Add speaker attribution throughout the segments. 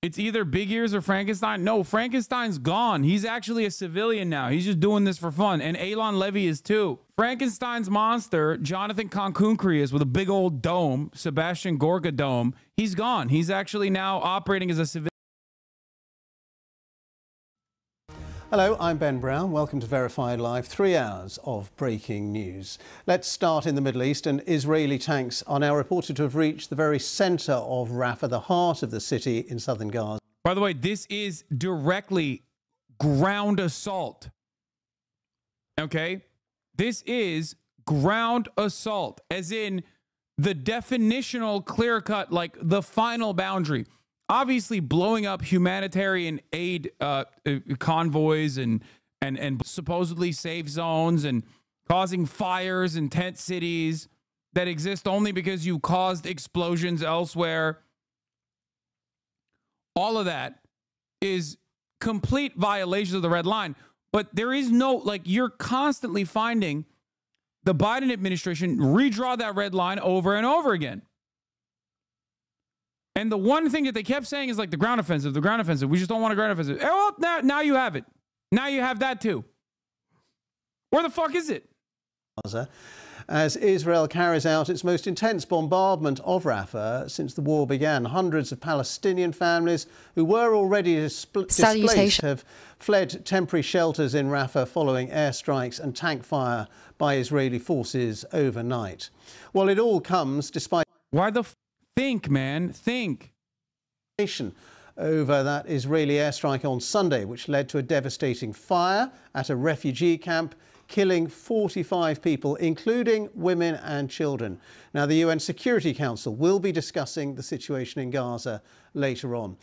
Speaker 1: It's either big ears or Frankenstein. No, Frankenstein's gone. He's actually a civilian now. He's just doing this for fun. And Elon Levy is too. Frankenstein's monster, Jonathan Konkunkri, is with a big old dome, Sebastian Gorka dome. He's gone. He's actually now operating as a civilian.
Speaker 2: Hello, I'm Ben Brown. Welcome to Verified Live. 3 hours of breaking news. Let's start in the Middle East, and Israeli tanks are now reported to have reached the very centre of Rafah, the heart of the city in southern Gaza.
Speaker 1: By the way, this is directly ground assault. Okay? This is ground assault, as in the definitional clear-cut, like the final boundary. Obviously, blowing up humanitarian aid convoys and supposedly safe zones and causing fires in tent cities that exist only because you caused explosions elsewhere. All of that is complete violations of the red line. But there is no, like, you're constantly finding the Biden administration redraw that red line over and over again. And the one thing that they kept saying is like the ground offensive, the ground offensive. We just don't want a ground offensive. Well, now you have it. Now you have that too. Where the fuck is it?
Speaker 2: As Israel carries out its most intense bombardment of Rafah since the war began, hundreds of Palestinian families who were already displaced have fled temporary shelters in Rafah following airstrikes and tank fire by Israeli forces overnight. Well, it all comes despite...
Speaker 1: Why the think, man, think.
Speaker 2: Over that Israeli airstrike on Sunday, which led to a devastating fire at a refugee camp, killing 45 people, including women and children. Now, the UN Security Council will be discussing the situation in Gaza later on.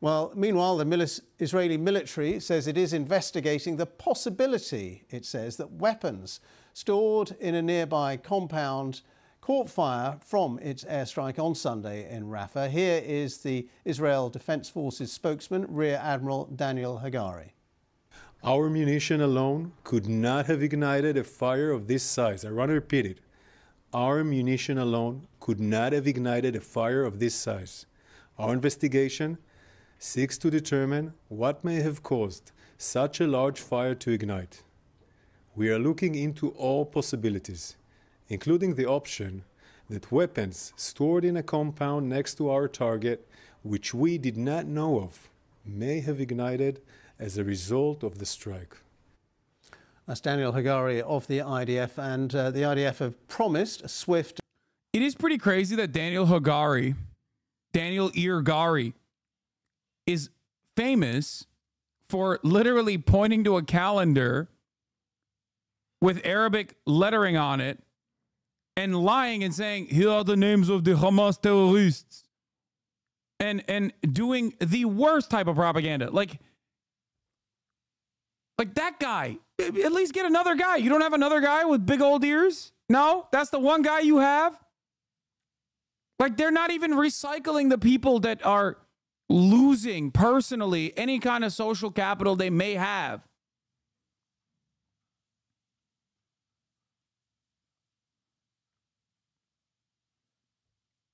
Speaker 2: Well, meanwhile, the Israeli military says it is investigating the possibility, it says, that weapons stored in a nearby compound caught fire from its airstrike on Sunday in Rafah. Here is the Israel Defense Forces spokesman, Rear Admiral Daniel Hagari.
Speaker 3: Our munition alone could not have ignited a fire of this size. I want to repeat it. Our munition alone could not have ignited a fire of this size. Our investigation seeks to determine what may have caused such a large fire to ignite. We are looking into all possibilities, including the option that weapons stored in a compound next to our target, which we did not know of, may have ignited as a result of the strike.
Speaker 2: That's Daniel Hagari of the IDF, and the IDF have promised a swift...
Speaker 1: It is pretty crazy that Daniel Irgari, is famous for literally pointing to a calendar with Arabic lettering on it and lying and saying, here are the names of the Hamas terrorists, and doing the worst type of propaganda. Like that guy, at least get another guy. You don't have another guy with big old ears? No, that's the one guy you have? Like, they're not even recycling the people that are losing personally any kind of social capital they may have.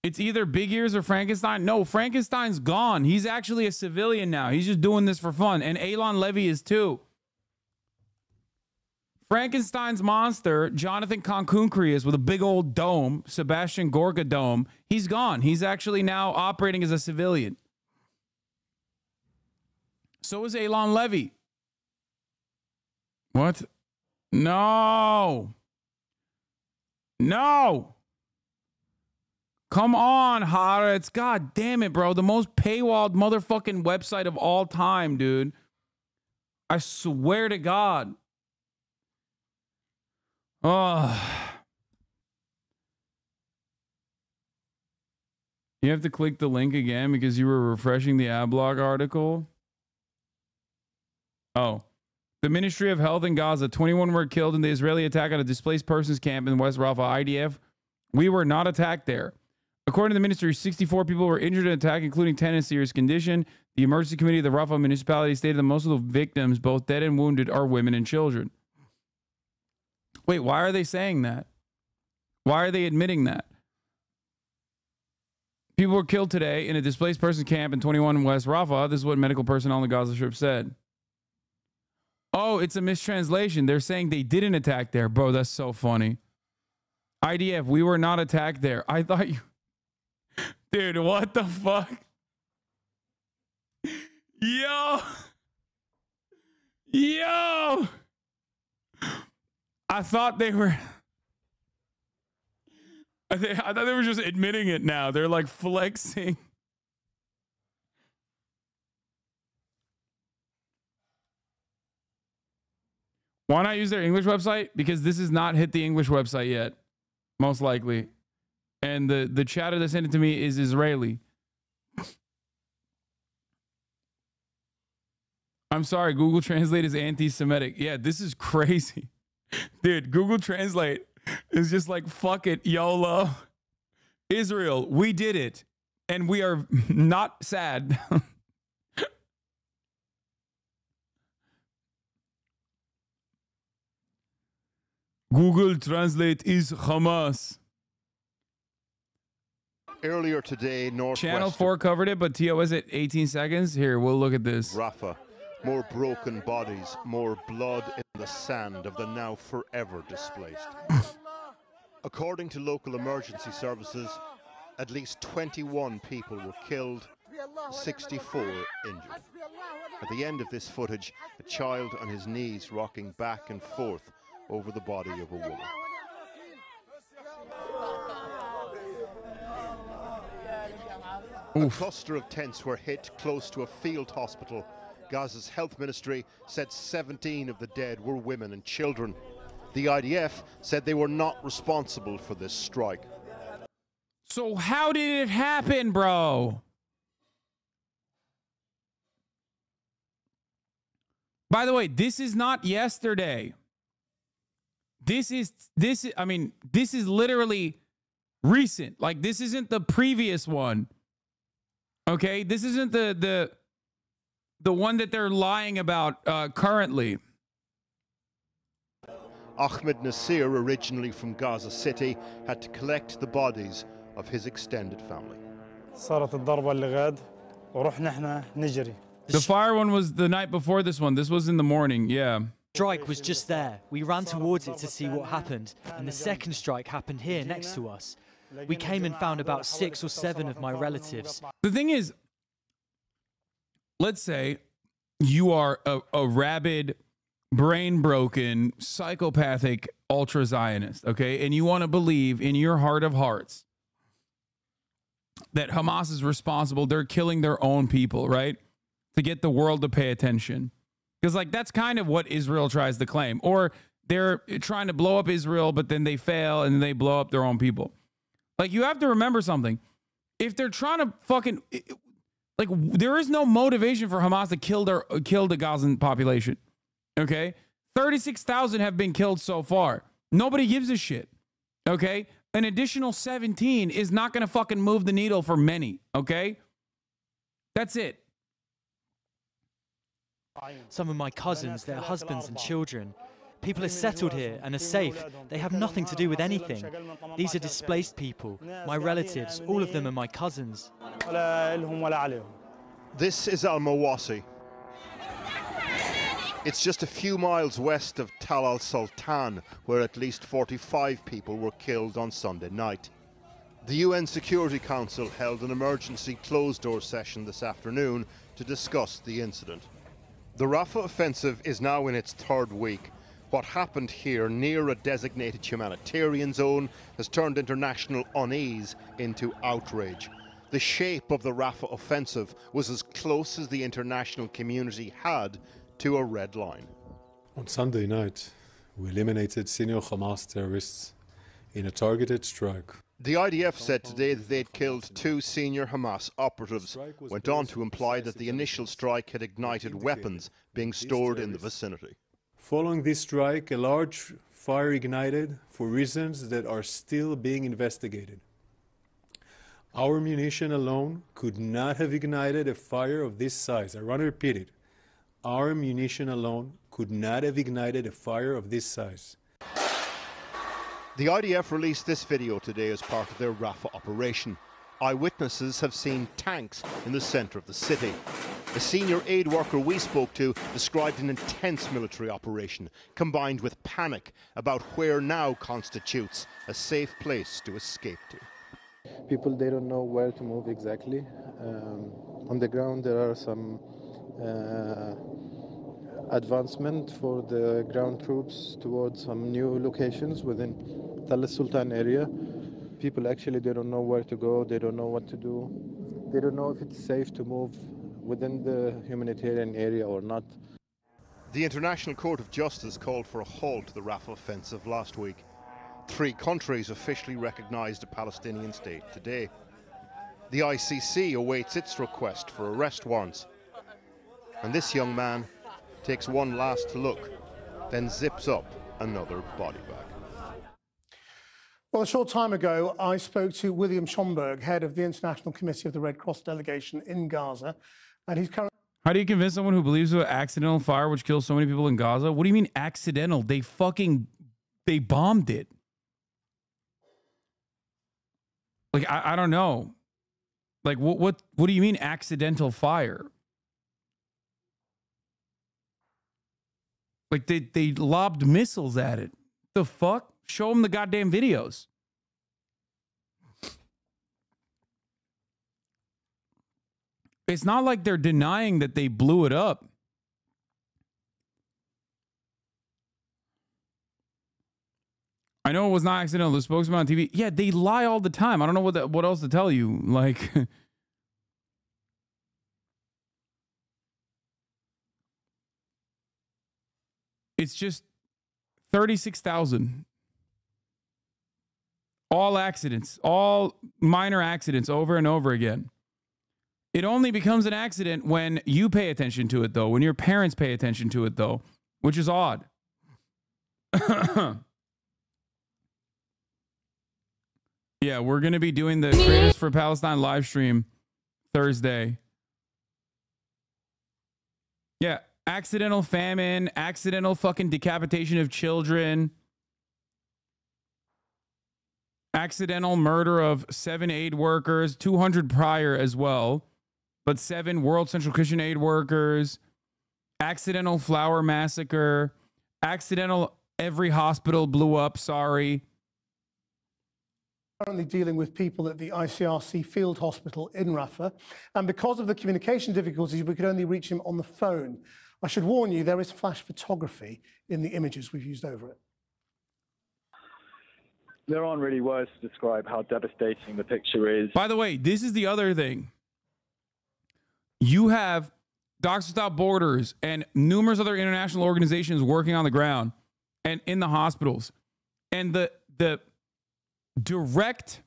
Speaker 1: It's either big ears or Frankenstein. No, Frankenstein's gone. He's actually a civilian now. He's just doing this for fun. And Elon Levy is too. Frankenstein's monster, Jonathan Konkunkri, is with a big old dome, Sebastian Gorka dome. He's gone. He's actually now operating as a civilian. So is Elon Levy. What? No. No. Come on, Haaretz. God damn it, bro. The most paywalled motherfucking website of all time, dude. I swear to God. Oh. You have to click the link again because you were refreshing the Adblock article. Oh. The Ministry of Health in Gaza. 21 were killed in the Israeli attack on a displaced persons camp in West Rafah. IDF. We were not attacked there. According to the ministry, 64 people were injured in the attack, including 10 in serious condition. The emergency committee of the Rafah municipality stated that most of the victims, both dead and wounded, are women and children. Wait, why are they saying that? Why are they admitting that? People were killed today in a displaced person camp in 21 West Rafah. This is what medical personnel on the Gaza Strip said. Oh, it's a mistranslation. They're saying they didn't attack there. Bro, that's so funny. IDF, we were not attacked there. I thought you... Dude, what the fuck? Yo! Yo! I thought they were... I thought they were just admitting it now. They're like flexing. Why not use their English website? Because this has not hit the English website yet, most likely. And the chatter that sent it to me is Israeli. I'm sorry, Google Translate is anti-Semitic. Yeah, this is crazy. Dude, Google Translate is just like, fuck it, YOLO. Israel, we did it. And we are not sad. Google Translate is Hamas.
Speaker 4: Earlier today,
Speaker 1: Channel 4 covered it, but TOS at 18 seconds. Here, we'll look at this.
Speaker 4: Rafah, more broken bodies, more blood in the sand of the now forever displaced. According to local emergency services, at least 21 people were killed, 64 injured. At the end of this footage, a child on his knees rocking back and forth over the body of a woman. A cluster of tents were hit close to a field hospital. Gaza's health ministry said 17 of the dead were women and children. The IDF said they were not responsible for this strike.
Speaker 1: So how did it happen, bro? By the way, this is not yesterday. This is literally recent. Like, this isn't the previous one. Okay, this isn't the one that they're lying about currently.
Speaker 4: Ahmed Nasir, originally from Gaza City, had to collect the bodies of his extended family.
Speaker 1: The fire one was the night before this one. This was in the morning, yeah.
Speaker 5: Strike was just there. We ran towards it to see what happened, and the second strike happened here next to us. We came and found about 6 or 7 of my relatives.
Speaker 1: The thing is, let's say you are a rabid, brain-broken, psychopathic ultra-Zionist, okay? And you want to believe in your heart of hearts that Hamas is responsible. They're killing their own people, right? To get the world to pay attention. Because, like, that's kind of what Israel tries to claim. Or they're trying to blow up Israel, but then they fail and they blow up their own people. Like, you have to remember something. If they're trying to fucking... Like, there is no motivation for Hamas to kill the Gazan population. Okay? 36,000 have been killed so far. Nobody gives a shit. Okay? An additional 17 is not going to fucking move the needle for many. Okay? That's it.
Speaker 5: Some of my cousins, their husbands and children. People are settled here and are safe. They have nothing to do with anything. These are displaced people, my relatives, all of them are my cousins.
Speaker 4: This is Al-Mawasi. It's just a few miles west of Tal al-Sultan, where at least 45 people were killed on Sunday night. The UN Security Council held an emergency closed-door session this afternoon to discuss the incident. The Rafah offensive is now in its 3rd week. What happened here near a designated humanitarian zone has turned international unease into outrage. The shape of the Rafah offensive was as close as the international community had to a red line.
Speaker 3: On Sunday night, we eliminated senior Hamas terrorists in a targeted strike.
Speaker 4: The IDF said today that they'd killed 2 senior Hamas operatives, went on to imply that the initial strike had ignited weapons being stored in the vicinity.
Speaker 3: Following this strike, a large fire ignited for reasons that are still being investigated. Our munition alone could not have ignited a fire of this size. I want to repeat it. Our munition alone could not have ignited a fire of this size.
Speaker 4: The IDF released this video today as part of their Rafah operation. Eyewitnesses have seen tanks in the centre of the city. A senior aid worker we spoke to described an intense military operation combined with panic about where now constitutes a safe place to escape to.
Speaker 6: People, they don't know where to move exactly. On the ground there are some advancement for the ground troops towards some new locations within Tal Sultan area. People actually, they don't know where to go, they don't know what to do. They don't know if it's safe to move within the humanitarian area or not.
Speaker 4: The International Court of Justice called for a halt to the Rafah offensive last week. 3 countries officially recognised a Palestinian state today. The ICC awaits its request for arrest warrants. And this young man takes one last look, then zips up another body bag.
Speaker 7: Well, a short time ago, I spoke to William Schomburg, head of the International Committee of the Red Cross delegation in Gaza, and he's currently...
Speaker 1: How do you convince someone who believes of accidental fire which kills so many people in Gaza? What do you mean accidental? They bombed it. Like, I don't know. Like, what do you mean accidental fire? Like, they lobbed missiles at it. The fuck? Show them the goddamn videos. It's not like they're denying that they blew it up. I know it was not accidental. The spokesman on TV. Yeah, they lie all the time. I don't know what else to tell you. Like, it's just 36,000. All accidents, all minor accidents over and over again. It only becomes an accident when you pay attention to it, though, when your parents pay attention to it, though, which is odd. Yeah, we're going to be doing the Creators for Palestine live stream Thursday. Yeah, accidental famine, accidental fucking decapitation of children, accidental murder of 7 aid workers, 200 prior as well, but 7 World Central Christian aid workers, accidental flower massacre, accidental every hospital blew up, sorry.
Speaker 7: Currently dealing with people at the ICRC field hospital in Rafah, and because of the communication difficulties, we could only reach him on the phone. I should warn you, there is flash photography in the images we've used over it.
Speaker 8: There aren't really words to describe how devastating the picture is.
Speaker 1: By the way, this is the other thing. You have Doctors Without Borders and numerous other international organizations working on the ground and in the hospitals. And the direct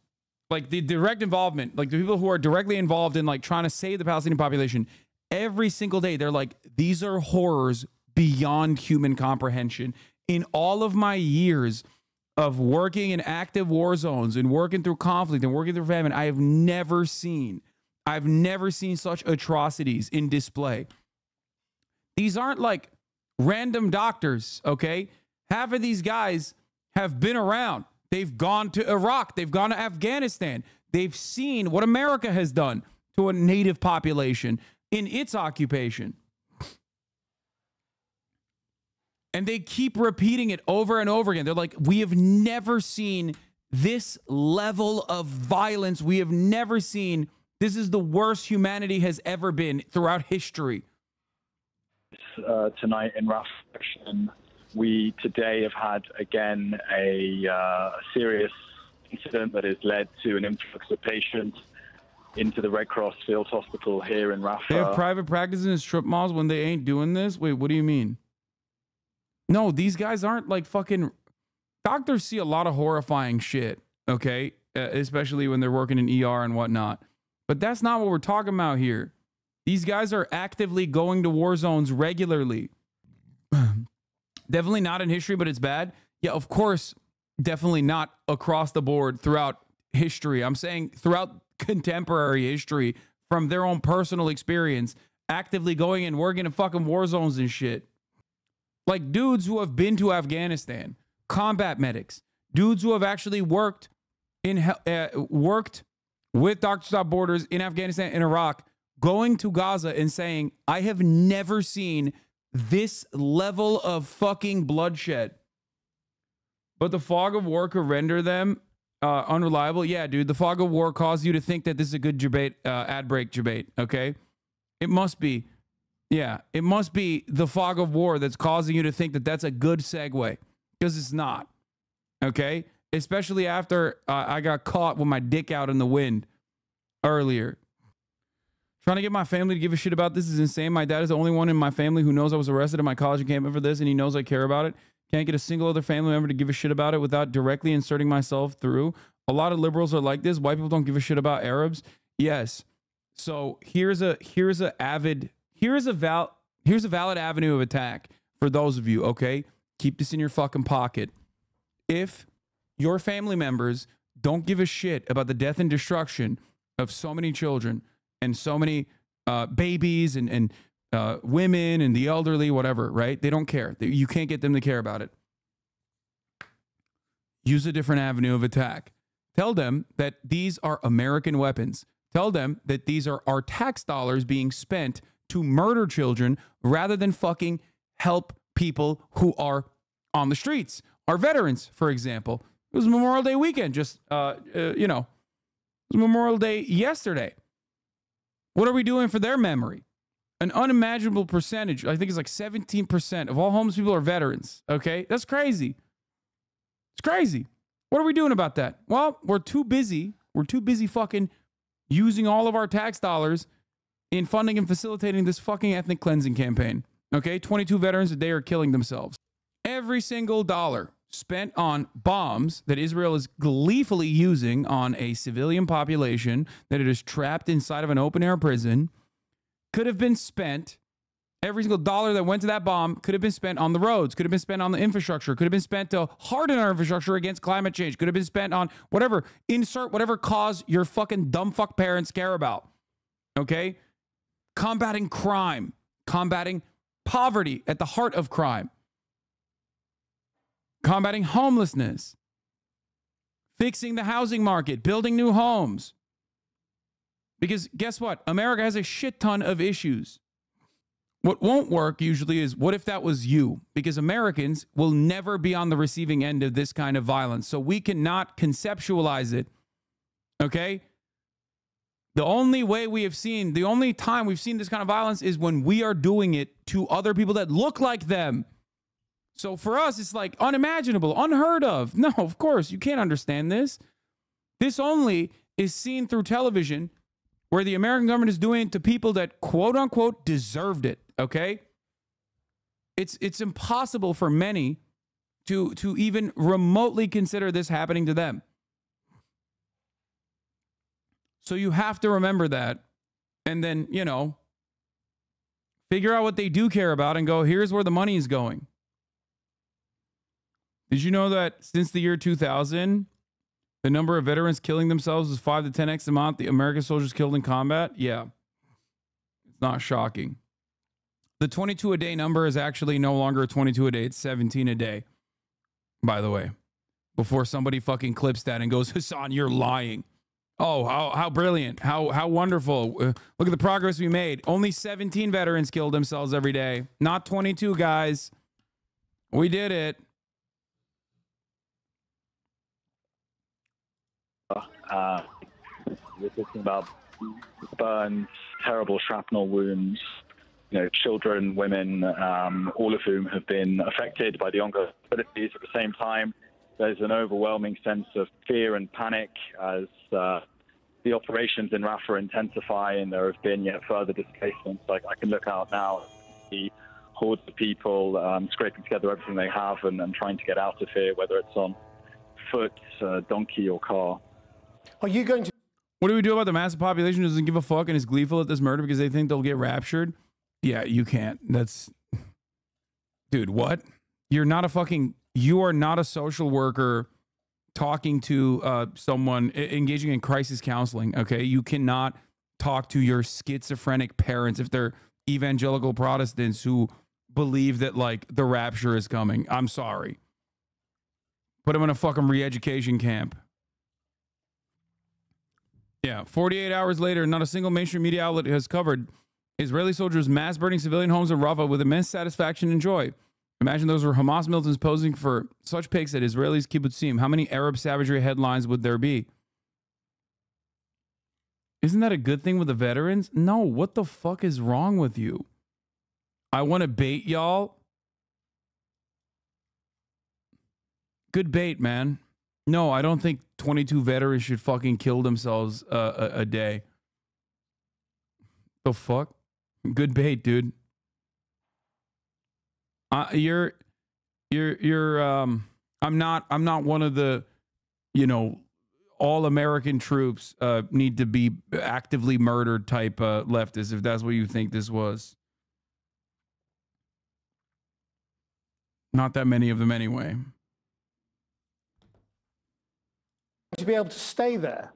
Speaker 1: involvement, like the people who are directly involved in like trying to save the Palestinian population, every single day, they're like, these are horrors beyond human comprehension. In all of my years of working in active war zones and working through conflict and working through famine, I've never seen such atrocities in display. These aren't like random doctors, okay? Half of these guys have been around. They've gone to Iraq. They've gone to Afghanistan. They've seen what America has done to a native population in its occupation. And they keep repeating it over and over again. They're like, we have never seen this level of violence. We have never seen, this is the worst humanity has ever been throughout history.
Speaker 8: Tonight in Rafah, we today have had, again, a serious incident that has led to an influx of patients into the Red Cross field hospital here in Rafah.
Speaker 1: They have private practices in strip malls when they ain't doing this? Wait, what do you mean? No, these guys aren't like fucking... Doctors see a lot of horrifying shit, okay? Especially when they're working in ER and whatnot. But that's not what we're talking about here. These guys are actively going to war zones regularly. Definitely not in history, but it's bad. Yeah, of course, definitely not across the board throughout history. I'm saying throughout contemporary history, from their own personal experience, actively going and working in fucking war zones and shit. Like dudes who have been to Afghanistan, combat medics, dudes who have actually worked with Doctors Without Borders in Afghanistan and Iraq, going to Gaza and saying, I have never seen this level of fucking bloodshed. But the fog of war could render them unreliable. Yeah, dude, the fog of war caused you to think that this is a good debate, ad break debate, okay? It must be. Yeah, it must be the fog of war that's causing you to think that that's a good segue, because it's not, okay? Especially after I got caught with my dick out in the wind earlier. Trying to get my family to give a shit about this is insane. My dad is the only one in my family who knows I was arrested at my college encampment for this, and he knows I care about it. Can't get a single other family member to give a shit about it without directly inserting myself through. A lot of liberals are like this. White people don't give a shit about Arabs. Yes. So here's a valid avenue of attack for those of you, okay? Keep this in your fucking pocket. If your family members don't give a shit about the death and destruction of so many children and so many babies and women and the elderly, whatever, right? They don't care. You can't get them to care about it. Use a different avenue of attack. Tell them that these are American weapons. Tell them that these are our tax dollars being spent to murder children rather than fucking help people who are on the streets. Our veterans, for example. It was Memorial Day weekend, it was Memorial Day yesterday. What are we doing for their memory? An unimaginable percentage, I think it's like 17% of all homeless people are veterans, okay? That's crazy. It's crazy. What are we doing about that? Well, we're too busy fucking using all of our tax dollars in funding and facilitating this fucking ethnic cleansing campaign, okay? 22 veterans a day are killing themselves. Every single dollar spent on bombs that Israel is gleefully using on a civilian population that it is trapped inside of an open-air prison could have been spent, every single dollar that went to that bomb could have been spent on the roads, could have been spent on the infrastructure, could have been spent to harden our infrastructure against climate change, could have been spent on whatever, insert whatever cause your fucking dumb fuck parents care about, okay? Combating crime, combating poverty at the heart of crime, combating homelessness, fixing the housing market, building new homes. Because guess what? America has a shit ton of issues. What won't work usually is, what if that was you? Because Americans will never be on the receiving end of this kind of violence. So we cannot conceptualize it. Okay? The only time we've seen this kind of violence is when we are doing it to other people that look like them. So for us, it's like unimaginable, unheard of. No, of course, you can't understand this. This only is seen through television, where the American government is doing it to people that quote unquote deserved it, okay? It's impossible for many to even remotely consider this happening to them. So you have to remember that, and then, figure out what they do care about and go, here's where the money is going. Did you know that since the year 2000, the number of veterans killing themselves is 5 to 10x the amount the American soldiers killed in combat? Yeah. It's not shocking. The 22 a day number is actually no longer 22 a day. It's 17 a day, by the way. Before somebody fucking clips that and goes, Hasan, you're lying. Oh, how brilliant. How wonderful. Look at the progress we made. Only 17 veterans killed themselves every day. Not 22, guys. We did it.
Speaker 8: We're talking about burns, terrible shrapnel wounds, children, women, all of whom have been affected by the ongoing hostilities. At the same time, there's an overwhelming sense of fear and panic as the operations in Rafah intensify, and there have been yet further displacements. Like, I can look out now, the hordes of people scraping together everything they have and trying to get out of here, whether it's on foot, donkey, or car.
Speaker 7: Are you going to...
Speaker 1: What do we do about the massive population who doesn't give a fuck and is gleeful at this murder because they think they'll get raptured? Yeah, you can't. That's... Dude, what? You are not a social worker talking to someone engaging in crisis counseling, okay? You cannot talk to your schizophrenic parents if they're evangelical Protestants who believe that, like, the rapture is coming. I'm sorry. Put them in a fucking re-education camp. Yeah, 48 hours later, not a single mainstream media outlet has covered Israeli soldiers mass burning civilian homes in Rafah with immense satisfaction and joy. Imagine those were Hamas militants posing for such pics at Israelis' kibbutzim. How many Arab savagery headlines would there be? Isn't that a good thing with the veterans? No, what the fuck is wrong with you? I want to bait y'all. Good bait, man. No, I don't think 22 veterans should fucking kill themselves a day. The fuck? Good bait, dude. I'm not one of the, all American troops need to be actively murdered type leftists, if that's what you think this was. Not that many of them anyway.
Speaker 7: To be able to stay there?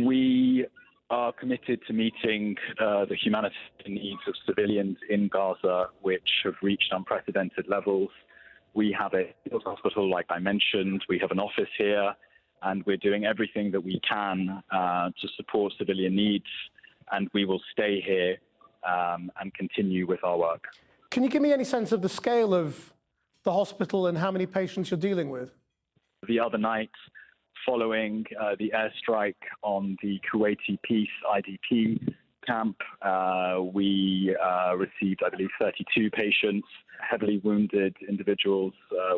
Speaker 8: We are committed to meeting the humanitarian needs of civilians in Gaza, which have reached unprecedented levels. We have a field hospital, like I mentioned. We have an office here, and we're doing everything that we can to support civilian needs, and we will stay here and continue with our work.
Speaker 7: Can you give me any sense of the scale of the hospital and how many patients you're dealing with?
Speaker 8: The other night, following the airstrike on the Kuwaiti Peace IDP camp, we received, I believe, 32 patients, heavily wounded individuals.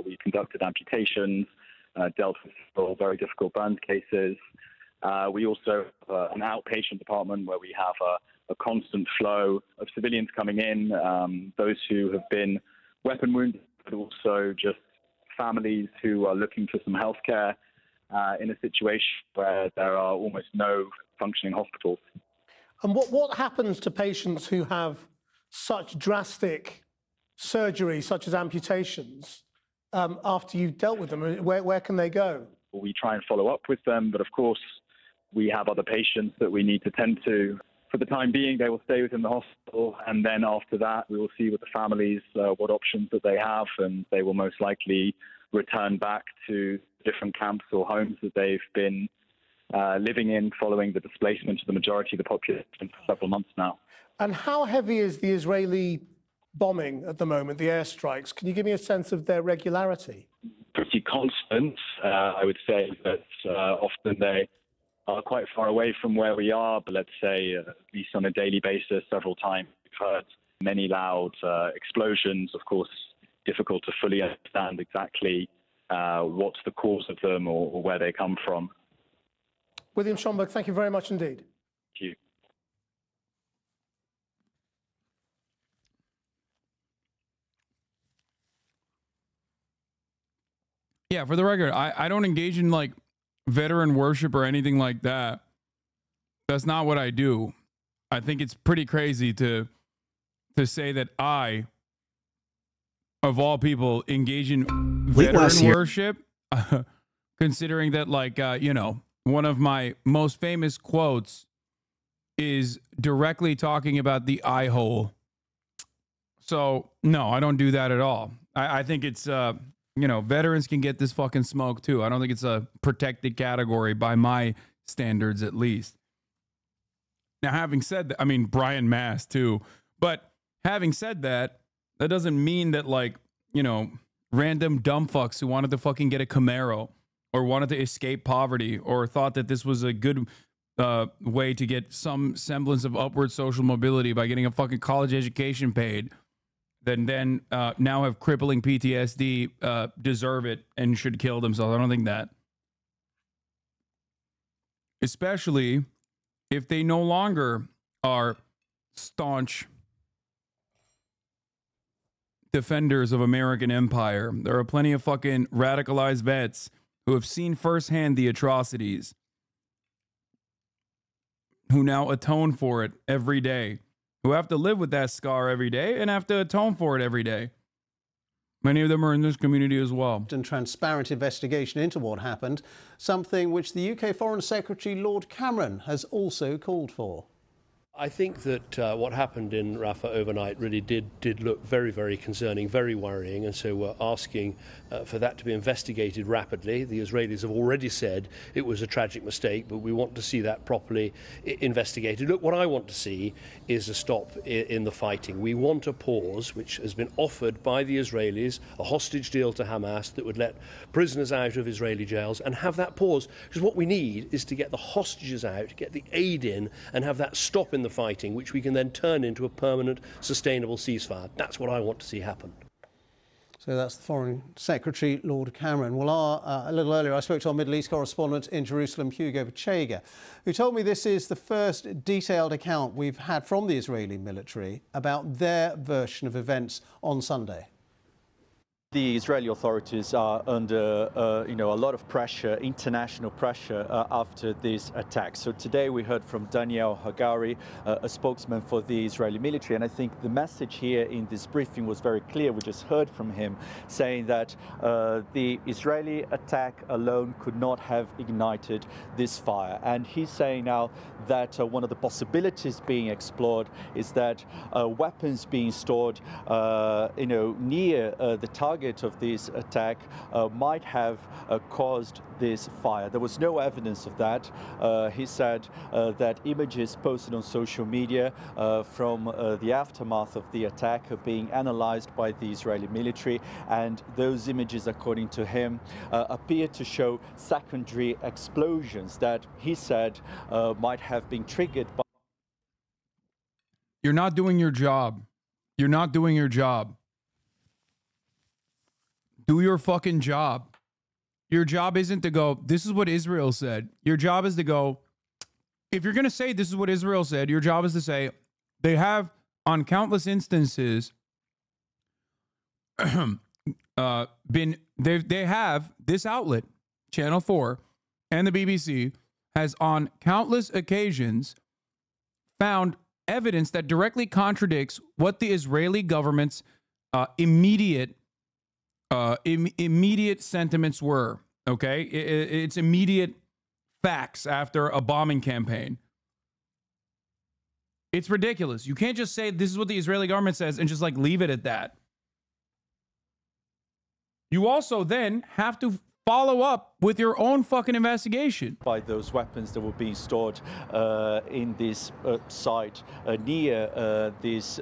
Speaker 8: We conducted amputations, dealt with several very difficult burns cases. We also have an outpatient department where we have a constant flow of civilians coming in, those who have been weapon wounded, but also just families who are looking for some health care. In a situation where there are almost no functioning hospitals.
Speaker 7: And what happens to patients who have such drastic surgery, such as amputations, after you've dealt with them? Where can they go?
Speaker 8: We try and follow up with them, but of course, we have other patients that we need to tend to. For the time being, they will stay within the hospital, and then after that, we will see with the families what options that they have, and they will most likely return back to different camps or homes that they've been living in following the displacement of the majority of the population for several months now.
Speaker 7: And how heavy is the Israeli bombing at the moment, the airstrikes? Can you give me a sense of their regularity?
Speaker 8: Pretty constant. I would say that often they are quite far away from where we are, but let's say at least on a daily basis, several times we've heard many loud explosions. Of course, difficult to fully understand exactly what's the cause of them or where they come from.
Speaker 7: William Schomburg, thank you very much indeed.
Speaker 8: Thank you.
Speaker 1: Yeah, for the record, I don't engage in like veteran worship or anything like that. That's not what I do. I think it's pretty crazy to say that I, of all people, engage in veteran worship, considering that, like, one of my most famous quotes is directly talking about the eye hole. So, no, I don't do that at all. I think it's, veterans can get this fucking smoke too. I don't think it's a protected category by my standards, at least. Now, having said that, I mean, Brian Mass too. But having said that, that doesn't mean that, like, random dumb fucks who wanted to fucking get a Camaro or wanted to escape poverty or thought that this was a good way to get some semblance of upward social mobility by getting a fucking college education paid, then now have crippling PTSD, deserve it and should kill themselves. I don't think that. Especially if they no longer are staunch defenders of American empire. There are plenty of fucking radicalized vets who have seen firsthand the atrocities, who now atone for it every day, who have to live with that scar every day and have to atone for it every day. Many of them are in this community as well.
Speaker 2: And transparent investigation into what happened, something which the UK Foreign Secretary Lord Cameron has also called for.
Speaker 9: I think that what happened in Rafah overnight really did look very, very concerning, very worrying, and so we're asking for that to be investigated rapidly. The Israelis have already said it was a tragic mistake, but we want to see that properly investigated. Look, what I want to see is a stop in the fighting. We want a pause, which has been offered by the Israelis, a hostage deal to Hamas that would let prisoners out of Israeli jails, and have that pause, because what we need is to get the hostages out, get the aid in, and have that stop in the fighting, which we can then turn into a permanent, sustainable ceasefire. That's what I want to see happen.
Speaker 2: So that's the Foreign Secretary, Lord Cameron. Well, a little earlier, I spoke to our Middle East correspondent in Jerusalem, Hugo Bachega, who told me this is the first detailed account we've had from the Israeli military about their version of events on Sunday.
Speaker 10: The Israeli authorities are under, a lot of pressure, international pressure, after this attack. So today we heard from Daniel Hagari, a spokesman for the Israeli military, and I think the message here in this briefing was very clear. We just heard from him saying that the Israeli attack alone could not have ignited this fire. And he's saying now that one of the possibilities being explored is that weapons being stored, near the target of this attack might have caused this fire. There was no evidence of that. He said that images posted on social media from the aftermath of the attack are being analyzed by the Israeli military, and those images, according to him, appear to show secondary explosions that he said might have been triggered by...
Speaker 1: You're not doing your job. You're not doing your job. Do your fucking job. Your job isn't to go, this is what Israel said. Your job is to go, if you're going to say this is what Israel said, your job is to say, they have on countless instances they have this outlet, Channel 4 and the BBC, has on countless occasions found evidence that directly contradicts what the Israeli government's immediate sentiments were. Okay, it's immediate facts after a bombing campaign. It's ridiculous. You can't just say this is what the Israeli government says and just like leave it at that. You also then have to follow up with your own fucking investigation.
Speaker 10: By those weapons that were being stored in this site near this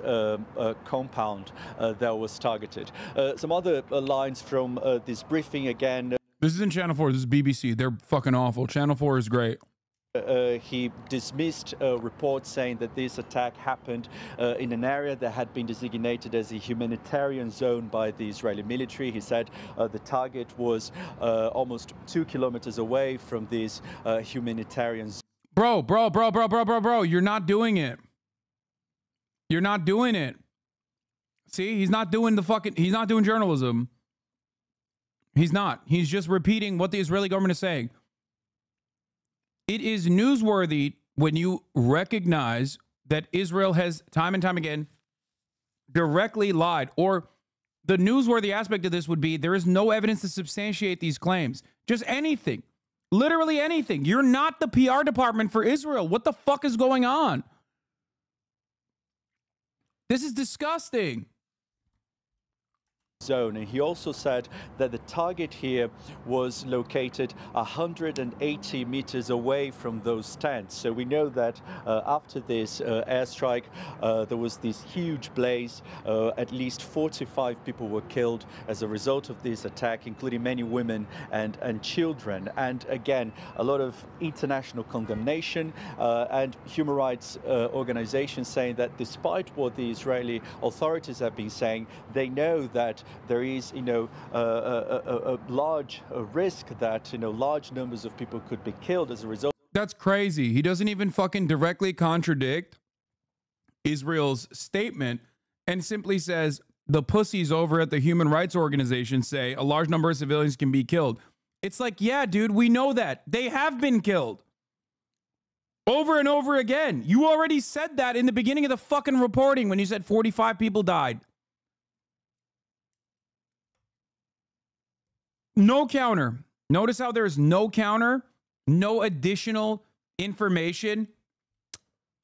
Speaker 10: compound that was targeted. Some other lines from this briefing again.
Speaker 1: This isn't Channel 4, this is BBC. They're fucking awful. Channel 4 is great.
Speaker 10: He dismissed reports saying that this attack happened in an area that had been designated as a humanitarian zone by the Israeli military. He said the target was almost 2 kilometers away from this humanitarian zone.
Speaker 1: Bro, you're not doing it. You're not doing it. See, he's not doing journalism. He's not. He's just repeating what the Israeli government is saying. It is newsworthy when you recognize that Israel has time and time again directly lied. Or the newsworthy aspect of this would be there is no evidence to substantiate these claims. Just anything. Literally anything. You're not the PR department for Israel. What the fuck is going on? This is disgusting.
Speaker 10: Zone. And he also said that the target here was located 180 meters away from those tents. So we know that after this airstrike, there was this huge blaze. At least 45 people were killed as a result of this attack, including many women and children. And again, a lot of international condemnation and human rights organizations saying that despite what the Israeli authorities have been saying, they know that there is, a large risk that, large numbers of people could be killed as a result.
Speaker 1: That's crazy. He doesn't even fucking directly contradict Israel's statement and simply says the pussies over at the human rights organization say a large number of civilians can be killed. It's like, yeah, dude, we know that. They have been killed. Over and over again. You already said that in the beginning of the fucking reporting when you said 45 people died. No counter. Notice how there's no counter, no additional information.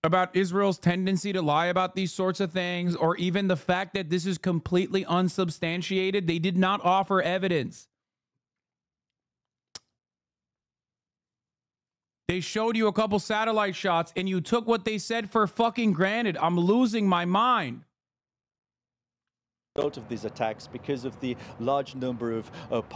Speaker 1: about Israel's tendency to lie about these sorts of things, or even the fact that this is completely unsubstantiated. They did not offer evidence. They showed you a couple satellite shots and you took what they said for fucking granted. I'm losing my mind.
Speaker 10: Result of these attacks, because of the large number of